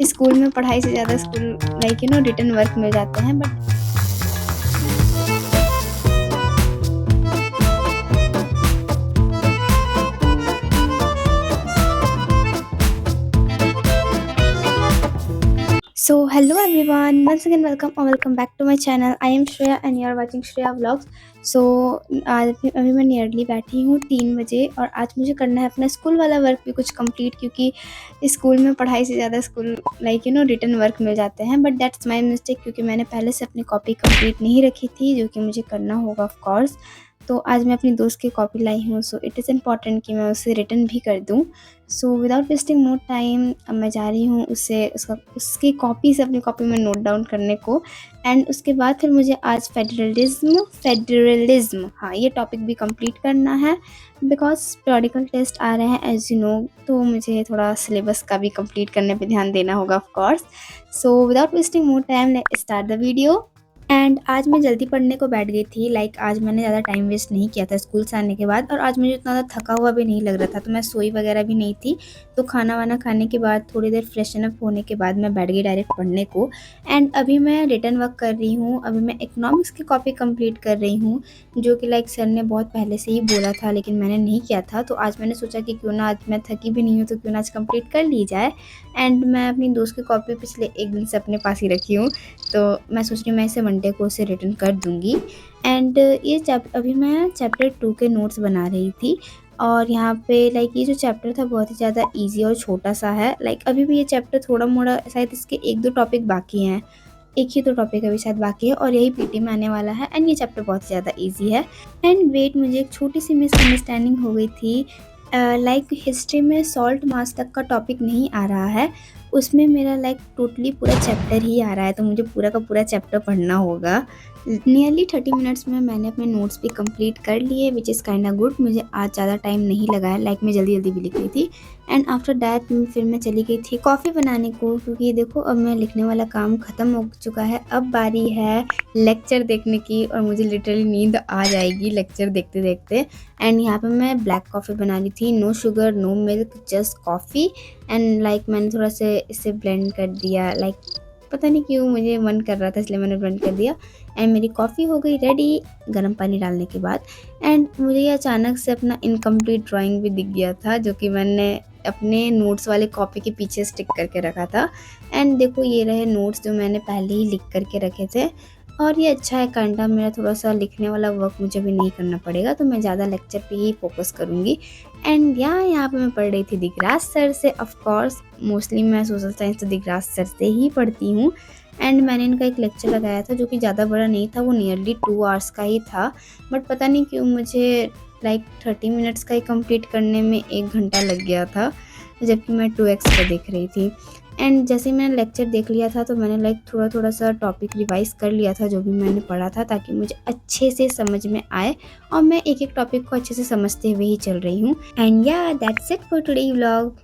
School में पढ़ाई से ज़्यादा स्कूल रिटन वर्क मिल जाते हैं but So hello everyone, once again welcome back to my channel. I am Shreya and you are watching Shreya Vlogs. So आज अभी मैं नियरली बैठी हूँ 3 बजे और आज मुझे करना है अपना स्कूल वाला वर्क भी कुछ कंप्लीट, क्योंकि स्कूल में पढ़ाई से ज़्यादा स्कूल रिटन वर्क मिल जाते हैं बट दैट्स माय मिस्टेक, क्योंकि मैंने पहले से अपनी कॉपी कंप्लीट नहीं रखी थी जो कि मुझे करना होगा ऑफ कोर्स। तो आज मैं अपनी दोस्त की कॉपी लाई हूँ, सो इट इज़ इम्पॉर्टेंट कि मैं उसे रिटर्न भी कर दूँ। So without wasting more time अब मैं जा रही हूँ उसकी कॉपी से अपनी कॉपी में नोट डाउन करने को। एंड उसके बाद फिर मुझे आज फेडरलिज्म हाँ ये टॉपिक भी कंप्लीट करना है, बिकॉज पीरियडिकल टेस्ट आ रहे हैं एज यू नो, तो मुझे थोड़ा सिलेबस का भी कंप्लीट करने पे ध्यान देना होगा of course. So without wasting more time let's start the video. And आज मैं जल्दी पढ़ने को बैठ गई थी, आज मैंने ज़्यादा टाइम वेस्ट नहीं किया था स्कूल से आने के बाद, और आज मुझे उतना ज़्यादा थका हुआ भी नहीं लग रहा था, तो मैं सोई वगैरह भी नहीं थी। तो खाना वाना खाने के बाद थोड़ी देर फ्रेशन अप होने के बाद मैं बैठ गई डायरेक्ट पढ़ने को। एंड अभी मैं रिटर्न वर्क कर रही हूँ, अभी मैं इकोनॉमिक्स की कॉपी कंप्लीट कर रही हूँ, जो कि सर ने बहुत पहले से ही बोला था लेकिन मैंने नहीं किया था। तो आज मैंने सोचा कि क्यों ना, आज मैं थकी भी नहीं हूँ तो क्यों ना आज कंप्लीट कर ली जाए। एंड मैं अपनी दोस्त की कॉपी पिछले एक दिन से अपने पास ही रखी हूँ, तो मैं सोच रही हूँ मैं इसे मंडे को उसे रिटर्न कर दूँगी। एंड अभी मैं चैप्टर 2 के नोट्स बना रही थी, और यहाँ पे ये जो चैप्टर था बहुत ही ज़्यादा इजी और छोटा सा है। अभी भी ये चैप्टर थोड़ा मोड़ा, शायद इसके 1-2 टॉपिक बाकी हैं, 1 ही 2 टॉपिक अभी शायद बाकी है और यही पीटी में आने वाला है। एंड ये चैप्टर बहुत ही ज़्यादा ईजी है। एंड वेट, मुझे एक छोटी सी मिसअंडरस्टैंडिंग हो गई थी। हिस्ट्री में सॉल्ट मास तक का टॉपिक नहीं आ रहा है, उसमें मेरा टोटली पूरा चैप्टर ही आ रहा है, तो मुझे पूरा का पूरा चैप्टर पढ़ना होगा। नियरली 30 मिनट्स में मैंने अपने नोट्स भी कंप्लीट कर लिए, which is kind of good. मुझे आज ज़्यादा टाइम नहीं लगा है, मैं जल्दी जल्दी भी लिख रही थी। एंड आफ्टर दैट फिर मैं चली गई थी कॉफ़ी बनाने को, क्योंकि देखो अब मैं लिखने वाला काम ख़त्म हो चुका है, अब बारी है लेक्चर देखने की, और मुझे लिटरली नींद आ जाएगी लेक्चर देखते देखते। एंड यहाँ पे मैं ब्लैक कॉफ़ी बना रही थी, no sugar no milk just coffee. And मैंने थोड़ा सा इसे ब्लेंड कर दिया, पता नहीं क्यों मुझे मन कर रहा था इसलिए मैंने ब्लेंड कर दिया। एंड मेरी कॉफ़ी हो गई रेडी गर्म पानी डालने के बाद। एंड मुझे ये अचानक से अपना इनकम्प्लीट ड्राइंग भी दिख गया था, जो कि मैंने अपने नोट्स वाले कॉपी के पीछे स्टिक करके रखा था। एंड देखो ये रहे नोट्स जो मैंने पहले ही लिख करके रखे थे, और ये अच्छा है काइंड ऑफ, मेरा थोड़ा सा लिखने वाला वर्क मुझे भी नहीं करना पड़ेगा, तो मैं ज़्यादा लेक्चर पे ही फोकस करूँगी। एंड यहाँ पे मैं पढ़ रही थी दिगराज सर से, ऑफ कोर्स मोस्टली मैं सोशल साइंस तो दिगराज सर से ही पढ़ती हूँ। एंड मैंने इनका एक लेक्चर लगाया था जो कि ज़्यादा बड़ा नहीं था, वो नियरली 2 आवर्स का ही था, बट पता नहीं क्यों मुझे 30 मिनट्स का ही कंप्लीट करने में 1 घंटा लग गया था, जबकि मैं 2x पे देख रही थी। एंड जैसे ही मैंने लेक्चर देख लिया था तो मैंने थोड़ा सा टॉपिक रिवाइज कर लिया था जो भी मैंने पढ़ा था, ताकि मुझे अच्छे से समझ में आए, और मैं एक एक टॉपिक को अच्छे से समझते हुए ही चल रही हूँ। And yeah that's it for today vlog.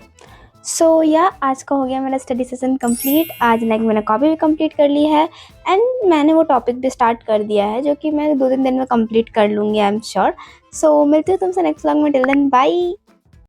So yeah आज का हो गया मेरा स्टडी सेशन कंप्लीट। आज मैंने कॉपी भी कंप्लीट कर ली है, एंड मैंने वो टॉपिक भी स्टार्ट कर दिया है जो कि मैं 2-3 दिन में कंप्लीट कर लूँगी, आई एम श्योर। सो मिलती हूँ तुमसे नेक्स्ट व्लॉग में, टिल देन बाय।